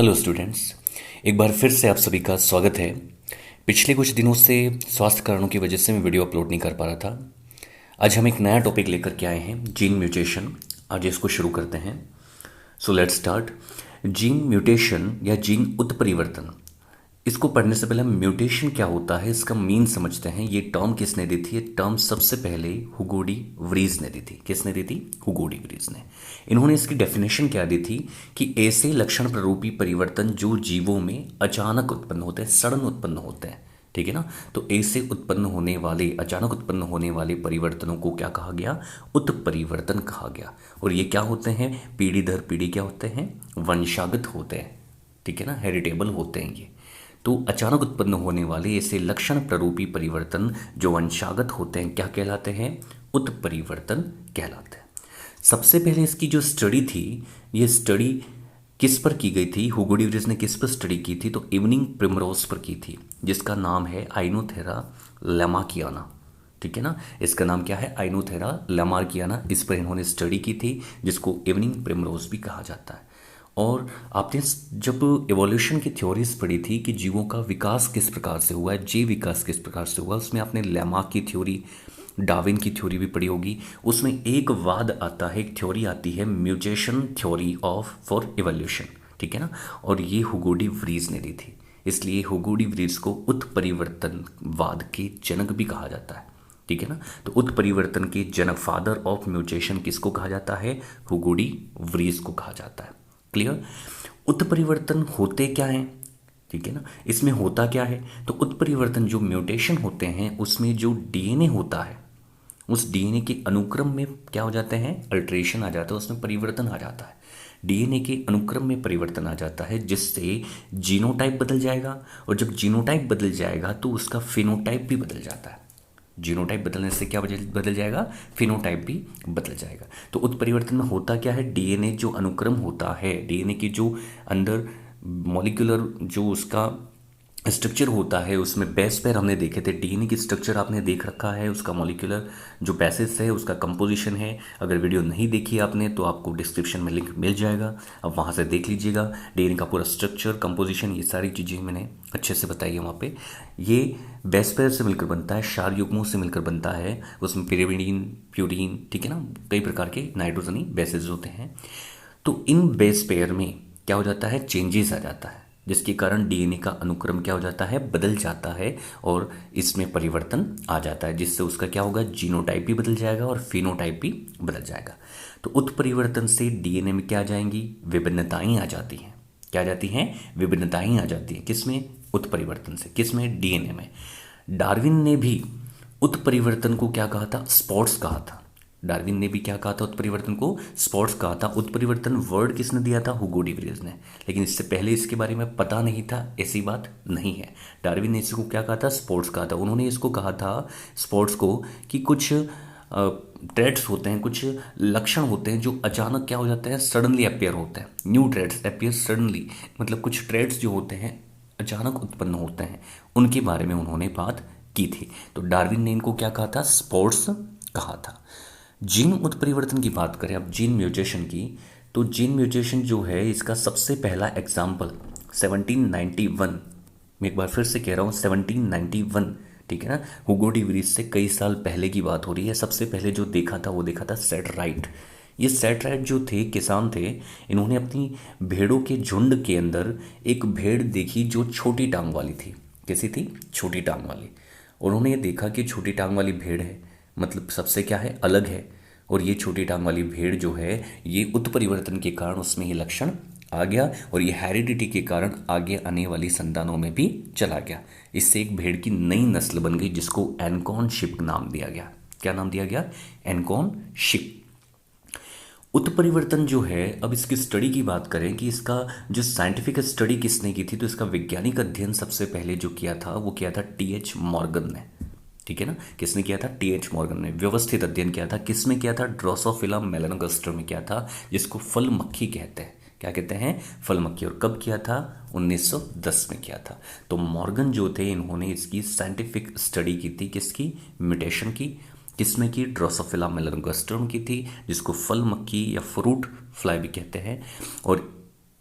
Hello students, एक बार फिर से आप सभी का स्वागत है। पिछले कुछ दिनों से स्वास्थ्य कारणों की वजह से मैं वीडियो अपलोड नहीं कर पा रहा था। आज हम एक नया टॉपिक लेकर के आए हैं, जीन म्यूटेशन। आज इसको शुरू करते हैं। So let's start. Gene mutation या जीन उत्परिवर्तन, इसको पढ़ने से पहले हम म्यूटेशन क्या होता है इसका मीन समझते हैं। ये टर्म किसने दी थी? ये टर्म सबसे पहले हुगो डी व्रीज ने दी थी। किसने दी थी? हुगो डी व्रीज ने। इन्होंने इसकी डेफिनेशन क्या दी थी कि ऐसे लक्षण प्ररूपी परिवर्तन जो जीवों में अचानक उत्पन्न होते हैं, सडन उत्पन्न होते हैं, ठीक है ना। तो ऐसे उत्पन्न होने वाले, अचानक उत्पन्न होने वाले परिवर्तनों को क्या कहा गया? उत्परिवर्तन कहा गया। और ये क्या होते हैं? पीढ़ी दर पीढ़ी क्या होते हैं? वंशागत होते हैं, ठीक है ना, हेरिटेबल होते हैं ये। तो अचानक उत्पन्न होने वाले ऐसे लक्षण प्ररूपी परिवर्तन जो वंशागत होते हैं क्या कहलाते हैं? उत्परिवर्तन कहलाते हैं। सबसे पहले इसकी जो स्टडी थी, ये स्टडी किस पर की गई थी? हुगो डी व्रीज ने किस पर स्टडी की थी? तो इवनिंग प्रिमरोज पर की थी, जिसका नाम है आइनोथेरा लैमार्कियाना, ठीक है ना। इसका नाम क्या है? आइनोथेरा लैमार्कियाना। इस पर इन्होंने स्टडी की थी, जिसको इवनिंग प्रिमरोज भी कहा जाता है। और आपने जब एवोल्यूशन की थ्योरीज पढ़ी थी कि जीवों का विकास किस प्रकार से हुआ है, जीव विकास किस प्रकार से हुआ, उसमें आपने लेमार्क की थ्योरी, डार्विन की थ्योरी भी पढ़ी होगी। उसमें एक वाद आता है, एक थ्योरी आती है, mutation theory of for evolution, ठीक है ना। और ये हुगो डी व्रीज ने दी थी, इसलिए हुगो डी व्रीज को उत्परिवर्तनवाद के जनक भी कहा जाता है, ठीक है ना। तो उत्परिवर्तन के जनक, फादर ऑफ म्यूटेशन किसको कहा जाता है? हुगो डी व्रीज को कहा जाता है। क्लियर? उत्परिवर्तन होते क्या हैं, ठीक है ना, इसमें होता क्या है? तो उत्परिवर्तन जो म्यूटेशन होते हैं उसमें जो डीएनए होता है, उस डीएनए के अनुक्रम में क्या हो जाते हैं? अल्ट्रेशन आ जाता है, उसमें परिवर्तन आ जाता है। डीएनए के अनुक्रम में परिवर्तन आ जाता है, जिससे जीनोटाइप बदल जाएगा। और जब जीनोटाइप बदल जाएगा तो उसका फिनोटाइप भी बदल जाता है। जीनोटाइप बदलने से क्या बदल जाएगा? फिनोटाइप भी बदल जाएगा। तो उत्परिवर्तन में होता क्या है? डीएनए जो अनुक्रम होता है, डीएनए की जो अंदर मॉलिक्यूलर जो उसका स्ट्रक्चर होता है, उसमें बेस पेयर हमने देखे थे। डीएनए की स्ट्रक्चर आपने देख रखा है, उसका मॉलिक्यूलर जो बेसिस है, उसका कंपोजिशन है। अगर वीडियो नहीं देखी आपने तो आपको डिस्क्रिप्शन में लिंक मिल जाएगा, अब वहाँ से देख लीजिएगा। डीएनए का पूरा स्ट्रक्चर, कंपोजिशन, ये सारी चीज़ें मैंने अच्छे से बताई है वहाँ पे। ये बेस पेयर से मिलकर बनता है, क्षार युग्मों से मिलकर बनता है। उसमें पिरिमिडीन, प्यूरीन, ठीक है ना, कई प्रकार के नाइट्रोजनी बेसिस होते हैं। तो इन बेस पेयर में क्या हो जाता है? चेंजेस आ जाता है, जिसके कारण डीएनए का अनुक्रम क्या हो जाता है? बदल जाता है, और इसमें परिवर्तन आ जाता है, जिससे उसका क्या होगा? जीनोटाइप भी बदल जाएगा और फिनोटाइप भी बदल जाएगा। तो उत्परिवर्तन से डीएनए में क्या आ जाएंगी? विभिन्नताएं आ जाती हैं। क्या आ जाती हैं? विभिन्नताएं आ जाती हैं। किसमें? उत्परिवर्तन से। किसमें? डीएनए में। डार्विन ने भी उत्परिवर्तन को क्या कहा था? स्पॉट्स कहा था। डार्विन ने भी क्या कहा था? उत्परिवर्तन को स्पॉट्स कहा था। उत्परिवर्तन वर्ड किसने दिया था? हुगो डी व्रीज ने। लेकिन इससे पहले इसके बारे में पता नहीं था, ऐसी बात नहीं है। डार्विन ने इसको क्या कहा था? स्पॉट्स कहा था। उन्होंने इसको कहा था, स्पॉट्स को, कि कुछ ट्रेड्स होते हैं, कुछ लक्षण होते हैं जो अचानक क्या हो जाते हैं? सडनली अपेयर होते हैं। न्यू ट्रेड्स अपेयर सडनली, मतलब कुछ ट्रेड्स जो होते हैं अचानक उत्पन्न होते हैं, उनके बारे में उन्होंने बात की थी। तो डार्विन ने इनको क्या कहा था? स्पॉट्स कहा था। जीन उत्परिवर्तन की बात करें अब, जीन म्यूटेशन की, तो जीन म्यूटेशन जो है इसका सबसे पहला एग्जाम्पल 1791 में, एक बार फिर से कह रहा हूँ 1791, ठीक है ना। हुगो डी व्रीज से कई साल पहले की बात हो रही है। सबसे पहले जो देखा था वो देखा था सेटराइट। ये सेटराइट जो थे, किसान थे, इन्होंने अपनी भेड़ों के झुंड के अंदर एक भेड़ देखी जो छोटी टांग वाली थी। कैसी थी? छोटी टांग वाली। उन्होंने ये देखा कि छोटी टांग वाली भेड़ है, मतलब सबसे क्या है? अलग है। और ये छोटी टांग वाली भेड़ जो है, ये उत्परिवर्तन के कारण उसमें ये लक्षण आ गया, और ये हेरिडिटी के कारण आगे आने वाली संतानों में भी चला गया। इससे एक भेड़ की नई नस्ल बन गई, जिसको एनकॉन शिप नाम दिया गया। क्या नाम दिया गया? एनकॉन शिप। उत्परिवर्तन जो है, अब इसकी स्टडी की बात करें कि इसका जो साइंटिफिक स्टडी किसने की थी, तो इसका वैज्ञानिक अध्ययन सबसे पहले जो किया था वो किया था टीएच मॉर्गन ने, ठीक है ना। किसने किया था? टीएच मॉर्गन ने व्यवस्थित अध्ययन किया था। किसमें किया था? ड्रोसोफिला मेलानोगास्टर में किया था, जिसको फल मक्खी कहते हैं। क्या कहते हैं? फल मक्खी। और कब किया था? 1910 में किया था। तो मॉर्गन जो थे, इन्होंने इसकी साइंटिफिक स्टडी की थी। किसकी? म्यूटेशन की। किसमें की? ड्रोसोफिला मेलानोगास्टर की थी, जिसको फल मक्खी या फ्रूट फ्लाई भी कहते हैं। और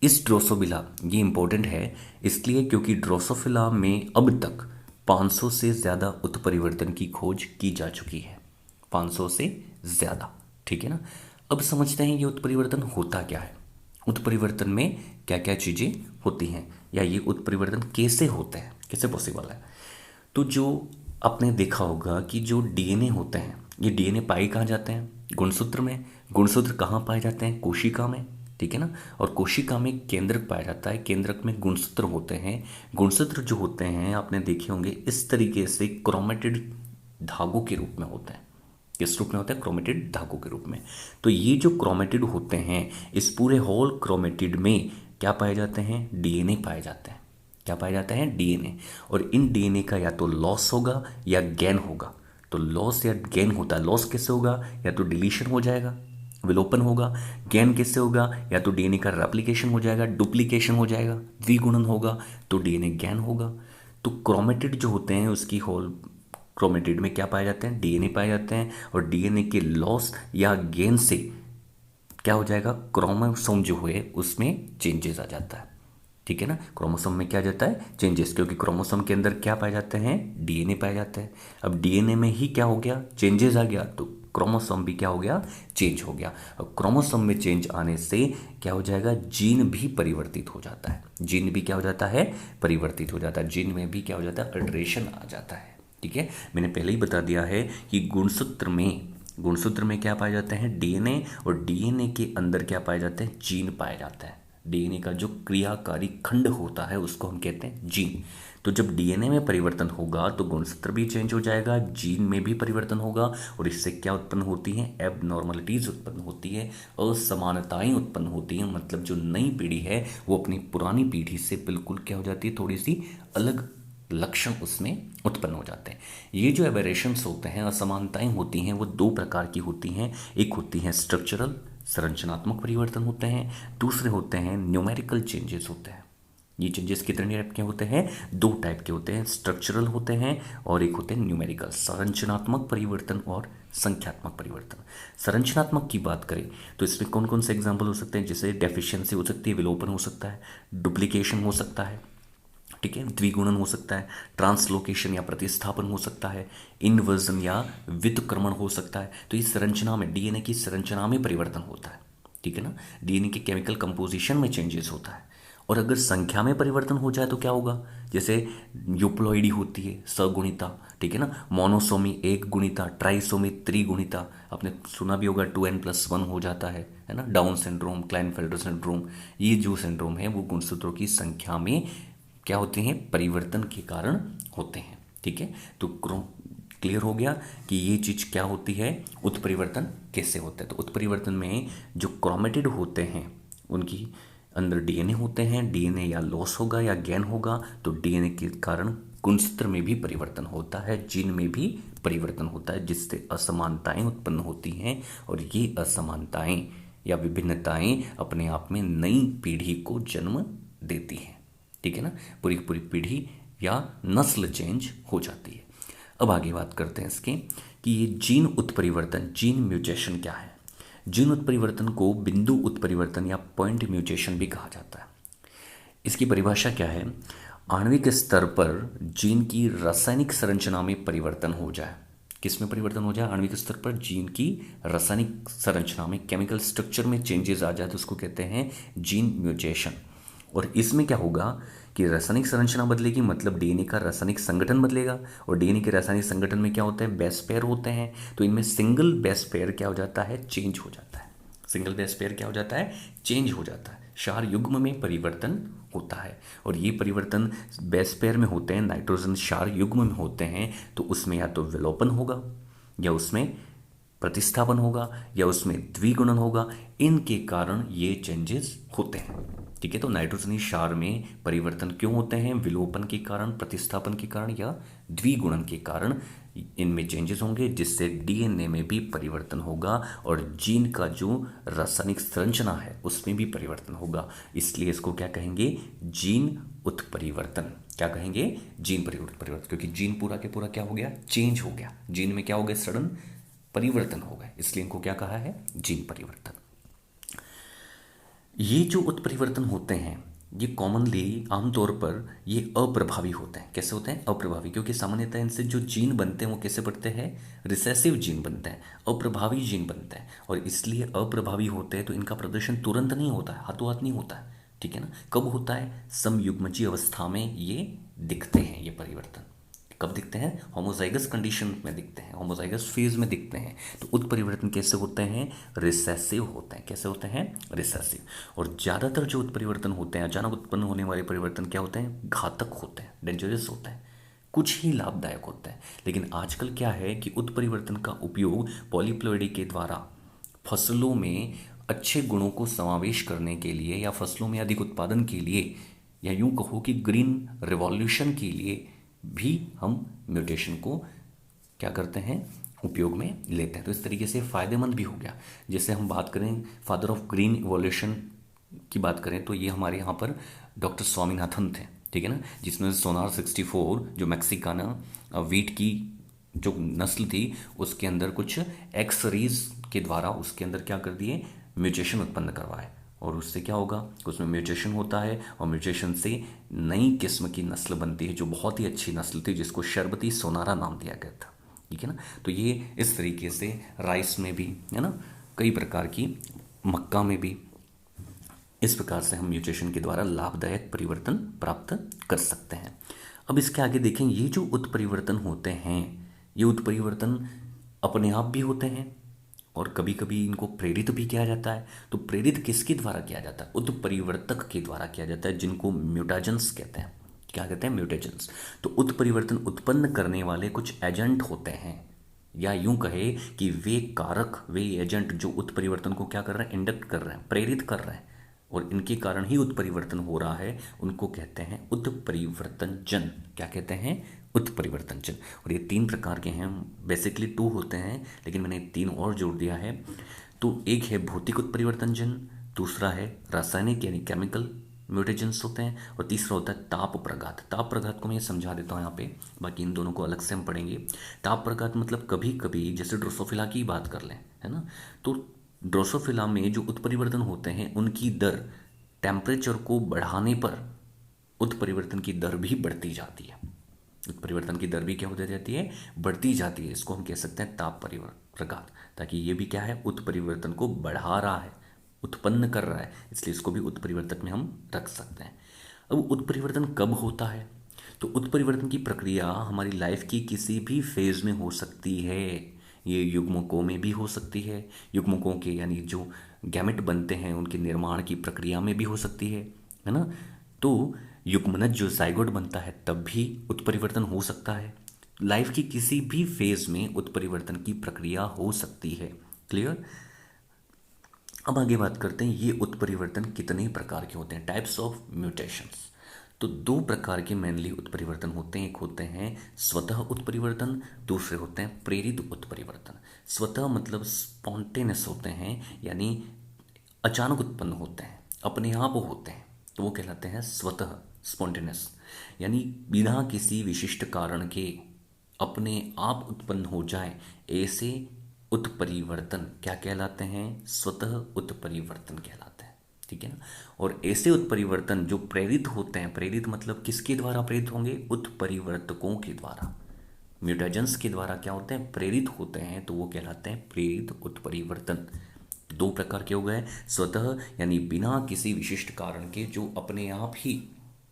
इस ड्रोसोफिला, ये इंपॉर्टेंट है इसलिए क्योंकि ड्रोसोफिला में अब तक 500 से ज़्यादा उत्परिवर्तन की खोज की जा चुकी है। 500 से ज़्यादा, ठीक है ना। अब समझते हैं ये उत्परिवर्तन होता क्या है, उत्परिवर्तन में क्या क्या चीज़ें होती हैं, या ये उत्परिवर्तन कैसे होते हैं, कैसे पॉसिबल है। तो जो आपने देखा होगा कि जो डीएनए होते हैं, ये डीएनए पाए कहाँ जाते हैं, गुणसूत्र में। गुणसूत्र कहाँ पाए जाते हैं, कोशिका में, ठीक है ना। और कोशिका में केंद्रक पाया जाता है, केंद्रक में गुणसूत्र होते हैं। गुणसूत्र जो होते हैं आपने देखे होंगे इस तरीके से क्रोमेटिड धागों के रूप में होते हैं। किस रूप में होता है, क्रोमेटिड धागों के रूप में। तो ये जो क्रोमेटिड होते हैं, इस पूरे होल क्रोमेटिड में क्या पाए जाते हैं, डीएनए पाए जाते हैं। क्या पाया जाता है, डीएनए। और इन डीएनए का या तो लॉस होगा या गेन होगा। तो लॉस या गेन होता है, लॉस कैसे होगा, या तो डिलीशन हो जाएगा, विलोपन होगा। गेन कैसे होगा, या तो डीएनए का रेप्लिकेशन हो जाएगा, डुप्लीकेशन हो जाएगा, द्विगुणन होगा, तो डीएनए गेन होगा। तो क्रोमेटिड जो होते हैं उसकी होल क्रोमेटिड में क्या पाए जाते हैं, डीएनए पाए जाते हैं। और डीएनए के लॉस या गेन से क्या हो जाएगा, क्रोमोसोम जो है उसमें चेंजेस आ जाता है, ठीक है ना। क्रोमोसोम में क्या आ जाता है, चेंजेस, क्योंकि क्रोमोसोम के अंदर क्या पाए जाते हैं, डीएनए पाए जाते हैं। अब डीएनए में ही क्या हो गया, चेंजेस आ गया, तो क्रोमोसोम भी क्या हो गया, चेंज हो गया। अब क्रोमोसोम में चेंज आने से क्या हो जाएगा, जीन भी परिवर्तित हो जाता है। जीन भी क्या हो जाता है, परिवर्तित हो जाता है। जीन में भी क्या हो जाता है, अल्टरेशन आ जाता है, ठीक है। मैंने पहले ही बता दिया है कि गुणसूत्र में क्या पाए जाते हैं, डीएनए। और डीएनए के अंदर क्या पाए जाते हैं, जीन पाए जाते हैं। डीएनए का जो क्रियाकारी खंड होता है उसको हम कहते हैं जीन। तो जब डीएनए में परिवर्तन होगा तो गुणसूत्र भी चेंज हो जाएगा, जीन में भी परिवर्तन होगा। और इससे क्या उत्पन्न होती हैं, एबनॉर्मलिटीज उत्पन्न होती है, असमानताएं उत्पन्न होती हैं। मतलब जो नई पीढ़ी है वो अपनी पुरानी पीढ़ी से बिल्कुल क्या हो जाती है, थोड़ी सी अलग लक्षण उसमें उत्पन्न हो जाते हैं। ये जो एबेरेशंस होते हैं, असमानताएं होती हैं, वो दो प्रकार की होती हैं। एक होती हैं स्ट्रक्चरल, संरचनात्मक परिवर्तन होते हैं। दूसरे होते हैं न्यूमेरिकल चेंजेस होते हैं। ये चेंजेस कितने टाइप के होते हैं, दो टाइप के होते हैं, स्ट्रक्चरल होते हैं और एक होते हैं न्यूमेरिकल, संरचनात्मक परिवर्तन और संख्यात्मक परिवर्तन। संरचनात्मक की बात करें तो इसमें कौन कौन से एग्जाम्पल हो सकते हैं, जैसे डेफिशिएंसी हो सकती है, विलोपन हो सकता है, डुप्लीकेशन हो सकता है, ठीक है, द्विगुणन हो सकता है, ट्रांसलोकेशन या प्रतिस्थापन हो सकता है, इन्वर्जन या व्युत्क्रमण हो सकता है। तो इस संरचना में, डीएनए की संरचना में परिवर्तन होता है, ठीक है ना। डीएनए के केमिकल कंपोजिशन में चेंजेस होता है। और अगर संख्या में परिवर्तन हो जाए तो क्या होगा, जैसे यूप्लॉइडी होती है, सगुणिता, ठीक है ना, मोनोसोमी एक गुणिता, ट्राइसोमी त्रिगुणिता, आपने सुना भी होगा 2n+1 हो जाता है ना। डाउन सिंड्रोम, क्लाइनफेल्टर सिंड्रोम, ये जो सिंड्रोम है वो गुणसूत्रों की संख्या में क्या होते हैं, परिवर्तन के कारण होते हैं, ठीक है। तो क्लियर हो गया कि ये चीज क्या होती है, उत्परिवर्तन कैसे होता है। तो उत्परिवर्तन में जो क्रोमेटिड होते हैं उनकी अंदर डीएनए होते हैं, डीएनए या लॉस होगा या गेन होगा, तो डीएनए के कारण गुणसूत्र में भी परिवर्तन होता है, जीन में भी परिवर्तन होता है, जिससे असमानताएं उत्पन्न होती हैं। और ये असमानताएं या विभिन्नताएं अपने आप में नई पीढ़ी को जन्म देती हैं, ठीक है ना। पूरी पूरी पीढ़ी या नस्ल चेंज हो जाती है। अब आगे बात करते हैं इसके कि ये जीन उत्परिवर्तन, जीन म्यूटेशन क्या है। जीन उत्परिवर्तन को बिंदु उत्परिवर्तन या पॉइंट म्यूटेशन भी कहा जाता है। इसकी परिभाषा क्या है, आणविक स्तर पर जीन की रासायनिक संरचना में परिवर्तन हो जाए। किस में परिवर्तन हो जाए, आणविक स्तर पर जीन की रासायनिक संरचना में, केमिकल स्ट्रक्चर में चेंजेस आ जाए तो उसको कहते हैं जीन म्यूटेशन। और इसमें क्या होगा कि रासायनिक संरचना बदलेगी, मतलब डीएनए का रासायनिक संगठन बदलेगा। और डीएनए के रासायनिक संगठन में क्या होता है, बेस पेयर होते हैं। तो इनमें सिंगल बेस पेयर क्या हो जाता है, चेंज हो जाता है। सिंगल बेस पेयर क्या हो जाता है, चेंज हो जाता है। क्षार युग्म में परिवर्तन होता है। और ये परिवर्तन बेस पेयर में होते हैं, नाइट्रोजन क्षार युग्म में होते हैं, तो उसमें या तो विलोपन होगा या उसमें प्रतिस्थापन होगा या उसमें द्विगुणन होगा। इनके कारण ये चेंजेस होते हैं, ठीक है। तो नाइट्रोजनी क्षार में परिवर्तन क्यों होते हैं, विलोपन के कारण, प्रतिस्थापन के कारण या द्विगुणन के कारण इनमें चेंजेस होंगे, जिससे डीएनए में भी परिवर्तन होगा और जीन का जो रासायनिक संरचना है उसमें भी परिवर्तन होगा। इसलिए इसको क्या कहेंगे, जीन उत्परिवर्तन। क्या कहेंगे, जीन परिवर्तन, क्योंकि जीन पूरा के पूरा क्या हो गया, चेंज हो गया। जीन में क्या हो गया, सडन परिवर्तन हो गए, इसलिए इनको क्या कहा है, जीन परिवर्तन। ये जो उत्परिवर्तन होते हैं ये कॉमनली आमतौर पर ये अप्रभावी होते हैं। कैसे होते हैं? अप्रभावी, क्योंकि सामान्यतः इनसे जो जीन बनते हैं वो कैसे बनते हैं? रिसेसिव जीन बनते हैं, अप्रभावी जीन बनते हैं। और इसलिए अप्रभावी होते हैं तो इनका प्रदर्शन तुरंत नहीं होता है, हाथों हाथ नहीं होता है। ठीक है ना? कब होता है? समयुग्मजीय अवस्था में ये दिखते हैं, ये परिवर्तन कब दिखते हैं? होमोजाइगस कंडीशन में दिखते हैं, होमोजाइगस फेज में दिखते हैं। तो उत्परिवर्तन कैसे होते हैं? रिसेसिव होते हैं। कैसे होते हैं? रिसेसिव। और ज़्यादातर जो उत्परिवर्तन होते हैं, अचानक उत्पन्न होने वाले परिवर्तन क्या होते हैं? घातक होते हैं, डेंजरस होते हैं, कुछ ही लाभदायक होते हैं। लेकिन आजकल क्या है कि उत्परिवर्तन का उपयोग पॉलीप्लोइडी के द्वारा फसलों में अच्छे गुणों को समावेश करने के लिए या फसलों में अधिक उत्पादन के लिए या यूं कहो कि ग्रीन रिवॉल्यूशन के लिए भी हम म्यूटेशन को क्या करते हैं? उपयोग में लेते हैं। तो इस तरीके से फ़ायदेमंद भी हो गया। जैसे हम बात करें फादर ऑफ ग्रीन इवोल्यूशन की बात करें तो ये हमारे यहाँ पर डॉक्टर स्वामीनाथन थे। ठीक है ना? जिसमें सोनार 64 जो मैक्सिकाना वीट की जो नस्ल थी उसके अंदर कुछ एक्स रीज के द्वारा उसके अंदर क्या कर दिए? म्यूटेशन उत्पन्न करवाए। और उससे क्या होगा? उसमें म्यूटेशन होता है और म्यूटेशन से नई किस्म की नस्ल बनती है जो बहुत ही अच्छी नस्ल थी जिसको शर्बती सोनारा नाम दिया गया था। ठीक है ना? तो ये इस तरीके से राइस में भी है ना, कई प्रकार की, मक्का में भी इस प्रकार से हम म्यूटेशन के द्वारा लाभदायक परिवर्तन प्राप्त कर सकते हैं। अब इसके आगे देखें, ये जो उत्परिवर्तन होते हैं ये उत्परिवर्तन अपने आप भी होते हैं और कभी कभी इनको प्रेरित भी किया जाता है। तो प्रेरित किसके द्वारा किया जाता है? उत्परिवर्तक के द्वारा किया जाता है, जिनको म्यूटाजेंस कहते हैं। क्या कहते हैं? म्यूटेजेंस। तो उत्परिवर्तन उत्पन्न करने वाले कुछ एजेंट होते हैं, या यूं कहे कि वे कारक, वे एजेंट जो उत्परिवर्तन को क्या कर रहे हैं? इंडक्ट कर रहे हैं, प्रेरित कर रहे हैं, और इनके कारण ही उत्परिवर्तन हो रहा है, उनको कहते हैं उत्परिवर्तन जन। क्या कहते हैं? उत्परिवर्तन जन। और ये तीन प्रकार के हैं, बेसिकली टू होते हैं लेकिन मैंने तीन और जोड़ दिया है। तो एक है भौतिक उत्परिवर्तन जन, दूसरा है रासायनिक यानी केमिकल म्यूटेजेंस होते हैं, और तीसरा होता है ताप प्रघात। ताप प्रघात को मैं ये समझा देता हूँ यहाँ पे, बाकी इन दोनों को अलग से हम पढ़ेंगे। ताप प्रघात मतलब कभी कभी जैसे ड्रोसोफिला की बात कर लें, है ना, तो ड्रोसोफिला में जो उत्परिवर्तन होते हैं उनकी दर टेम्परेचर को बढ़ाने पर उत्परिवर्तन की दर भी बढ़ती जाती है। उत्परिवर्तन की दर भी क्या होती जाती है? बढ़ती जाती है। इसको हम कह सकते हैं ताप प्रघात, ताकि ये भी क्या है? उत्परिवर्तन को बढ़ा रहा है, उत्पन्न कर रहा है, इसलिए इसको भी उत्परिवर्तक में हम रख सकते हैं। अब उत्परिवर्तन कब होता है? तो उत्परिवर्तन की प्रक्रिया हमारी लाइफ की किसी भी फेज में हो सकती है। ये युग्मकों में भी हो सकती है, युग्मकों के यानी जो गैमेट बनते हैं उनके निर्माण की प्रक्रिया में भी हो सकती है ना। तो युग्मनज जो जाइगोट बनता है तब भी उत्परिवर्तन हो सकता है। लाइफ की किसी भी फेज में उत्परिवर्तन की प्रक्रिया हो सकती है। क्लियर? अब आगे बात करते हैं ये उत्परिवर्तन कितने प्रकार के होते हैं, टाइप्स ऑफ म्यूटेशंस। तो दो प्रकार के मेनली उत्परिवर्तन होते हैं, एक होते हैं स्वतः उत्परिवर्तन, दूसरे होते हैं प्रेरित उत्परिवर्तन। स्वतः मतलब स्पॉन्टेनियस होते हैं, यानी अचानक उत्पन्न होते हैं, अपने आप होते हैं, तो वो कहलाते हैं स्वतः, स्पॉन्टेनियस, यानी बिना किसी विशिष्ट कारण के अपने आप उत्पन्न हो जाए ऐसे उत्परिवर्तन क्या कहलाते हैं? स्वतः उत्परिवर्तन कहलाते हैं। ठीक है ना? और ऐसे उत्परिवर्तन जो प्रेरित होते हैं, प्रेरित मतलब किसके द्वारा प्रेरित होंगे? उत्परिवर्तकों के द्वारा, म्यूटेजेंस के द्वारा क्या होते हैं? प्रेरित होते हैं, तो वो कहलाते हैं प्रेरित उत्परिवर्तन। दो प्रकार के हो गए, स्वतः यानी बिना किसी विशिष्ट कारण के जो अपने आप ही,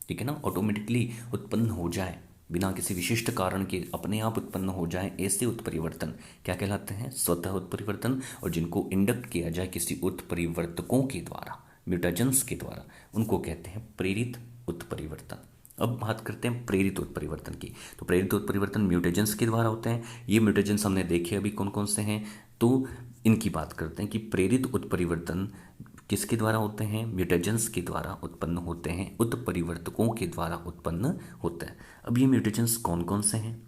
ठीक है ना, ऑटोमेटिकली उत्पन्न हो जाए, बिना किसी विशिष्ट कारण के अपने आप उत्पन्न हो जाए ऐसे उत्परिवर्तन क्या कहलाते हैं? स्वतः उत्परिवर्तन। और जिनको इंडक्ट किया जाए किसी उत्परिवर्तकों के द्वारा, म्यूटेजेंस के द्वारा, उनको कहते हैं प्रेरित उत्परिवर्तन। अब बात करते हैं प्रेरित उत्परिवर्तन की। तो प्रेरित उत्परिवर्तन म्यूटेजेंस के द्वारा होते हैं। ये म्यूटेजेंस हमने देखे अभी कौन कौन से हैं, तो इनकी बात करते हैं कि प्रेरित उत्परिवर्तन किसके द्वारा होते हैं? म्यूटेजेंस के द्वारा उत्पन्न होते हैं, उत्परिवर्तकों के द्वारा उत्पन्न होते हैं। अब ये म्यूटेजेंस कौन कौन से हैं,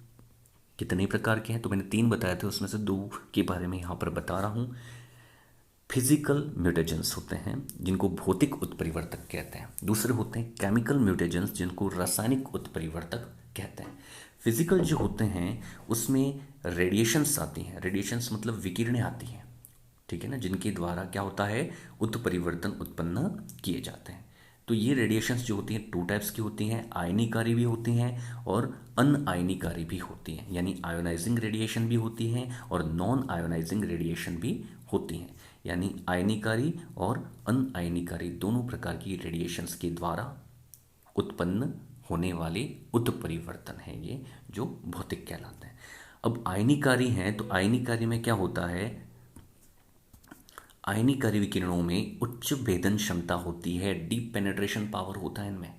कितने प्रकार के हैं? तो मैंने तीन बताए थे, उसमें से दो के बारे में यहाँ पर बता रहा हूँ। फिजिकल म्यूटेजेंस होते हैं जिनको भौतिक उत्परिवर्तक कहते हैं, दूसरे होते हैं केमिकल म्यूटेजेंस जिनको रासायनिक उत्परिवर्तक कहते हैं। फिजिकल जो होते हैं उसमें रेडिएशंस आती हैं, रेडिएशंस मतलब विकिरणें आती हैं, ठीक है ना, जिनके द्वारा क्या होता है, उत्परिवर्तन उत्पन्न किए जाते हैं। तो ये रेडिएशंस जो होती हैं 2 टाइप्स की होती हैं, आयनीकारी भी होती हैं और अनआयनीकारी भी होती हैं, यानी आयोनाइजिंग रेडिएशन भी होती हैं और नॉन आयोनाइजिंग रेडिएशन भी होती हैं। यानी आयनीकारी और अनआयनीकारी दोनों प्रकार की रेडिएशंस के द्वारा उत्पन्न होने वाले उत्परिवर्तन हैं ये, जो भौतिक कहलाते हैं। अब आयनीकारी हैं, तो आयनीकारी में क्या होता है, आयनीकारी विकिरणों में उच्च भेदन क्षमता होती है, डीप पेनेट्रेशन पावर होता है इनमें,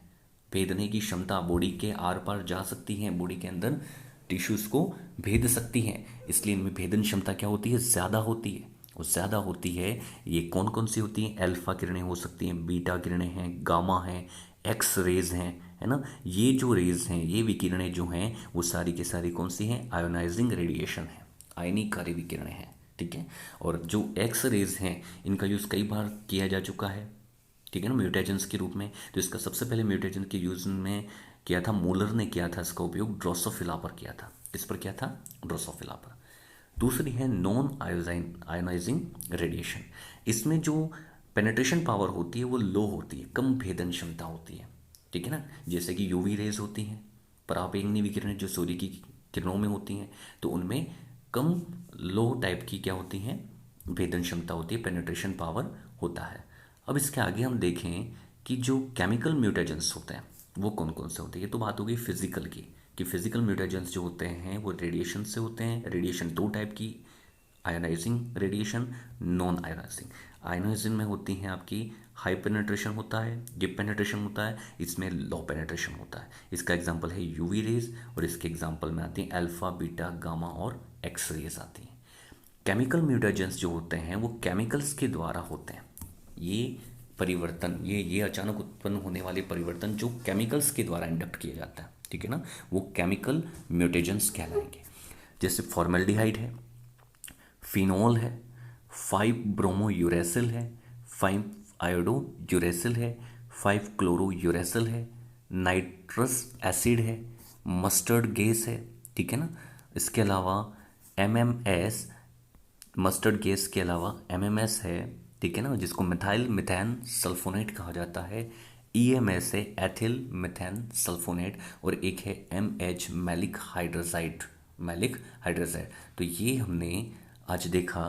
भेदने की क्षमता, बॉडी के आर पार जा सकती हैं, बॉडी के अंदर टिश्यूज को भेद सकती हैं, इसलिए इनमें भेदन क्षमता क्या होती है, ज़्यादा होती है। वो ज़्यादा होती है, ये कौन कौन सी होती हैं, अल्फा किरणें हो सकती हैं, बीटा किरणें हैं, गामा हैं, एक्स रेज हैं, है ना। ये जो रेज हैं, ये विकिरणें जो हैं वो सारी की सारी कौन सी हैं, आयोनाइजिंग रेडिएशन है, आयनीकारी विकिरणें हैं, ठीक है। और जो एक्स रेज हैं इनका यूज़ कई बार किया जा चुका है, ठीक है ना, म्यूटेजेंस के रूप में। तो इसका सबसे पहले म्यूटेजन के यूज में किया था, मूलर ने किया था इसका उपयोग, ड्रोसोफिला पर किया था। किस पर किया था, ड्रोसोफिला पर। दूसरी है नॉन आयोनाइजिंग रेडिएशन। इसमें जो पेनेट्रेशन पावर होती है वो लो होती है, कम भेदन क्षमता होती है, ठीक है ना। जैसे कि यूवी रेज होती हैं, पराबैंगनी विकिरण जो सूर्य की किरणों में होती हैं, तो उनमें कम लो टाइप की क्या होती हैं, भेदन क्षमता होती है, पेनेट्रेशन पावर होता है। अब इसके आगे हम देखें कि जो केमिकल म्यूटेजेंस होते हैं वो कौन कौन से होते हैं। ये तो बात हो गई फिजिकल की, कि फिजिकल म्यूटेजेंस जो होते हैं वो रेडिएशन से होते हैं। रेडिएशन 2 टाइप की, ionising radiation, non ionising. Ionising में होती हैं आपकी हाई पेनेट्रेशन होता है, डीप पेनेट्रेशन होता है, इसमें लो पेनेट्रेशन होता है। इसका एग्जांपल है यूवी रेज, और इसके एग्जांपल में आती हैं अल्फा, बीटा, गामा और एक्स रेज आती हैं। केमिकल म्यूटेजेंस जो होते हैं वो केमिकल्स के द्वारा होते हैं। ये परिवर्तन, ये अचानक उत्पन्न होने वाले परिवर्तन जो केमिकल्स के द्वारा इंडक्ट किया जाता है, ठीक है ना, वो केमिकल म्यूटेजेंस कहलाएंगे। जैसे फॉर्मेल्डिहाइड है, फिनोल है, 5 ब्रोमो यूरेसिल है, 5 आयोडो यूरेसिल है, 5 क्लोरो यूरेसिल है, नाइट्रस एसिड है, मस्टर्ड गैस है, ठीक है ना। इसके अलावा एमएमएस, मस्टर्ड गैस के अलावा एमएमएस है, ठीक है ना, जिसको मिथाइल मिथेन सल्फोनेट कहा जाता है। ईएमएस है, एथिल मिथेन सल्फोनेट, और एक है एमएच, मैलिक हाइड्रोजाइड, मैलिक हाइड्रोजाइड। तो ये हमने आज देखा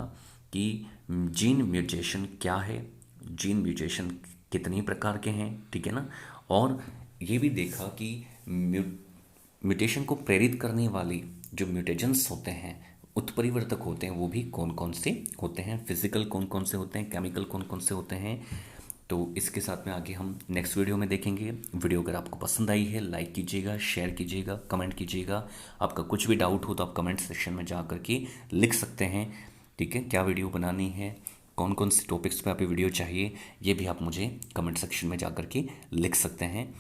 कि जीन म्यूटेशन क्या है, जीन म्यूटेशन कितने प्रकार के हैं, ठीक है ना। और ये भी देखा कि म्यूटेशन को प्रेरित करने वाली जो म्यूटेजेंस होते हैं, उत्परिवर्तक होते हैं, वो भी कौन कौन से होते हैं, फिजिकल कौन कौन से होते हैं, केमिकल कौन कौन से होते हैं। तो इसके साथ में आगे हम नेक्स्ट वीडियो में देखेंगे। वीडियो अगर आपको पसंद आई है लाइक कीजिएगा, शेयर कीजिएगा, कमेंट कीजिएगा। आपका कुछ भी डाउट हो तो आप कमेंट सेक्शन में जा करके लिख सकते हैं, ठीक है। क्या वीडियो बनानी है, कौन कौन से टॉपिक्स पे आपको वीडियो चाहिए, ये भी आप मुझे कमेंट सेक्शन में जा करके लिख सकते हैं।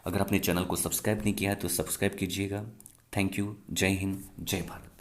अगर आपने चैनल को सब्सक्राइब नहीं किया है तो सब्सक्राइब कीजिएगा। Thank you. जय हिंद, जय भारत।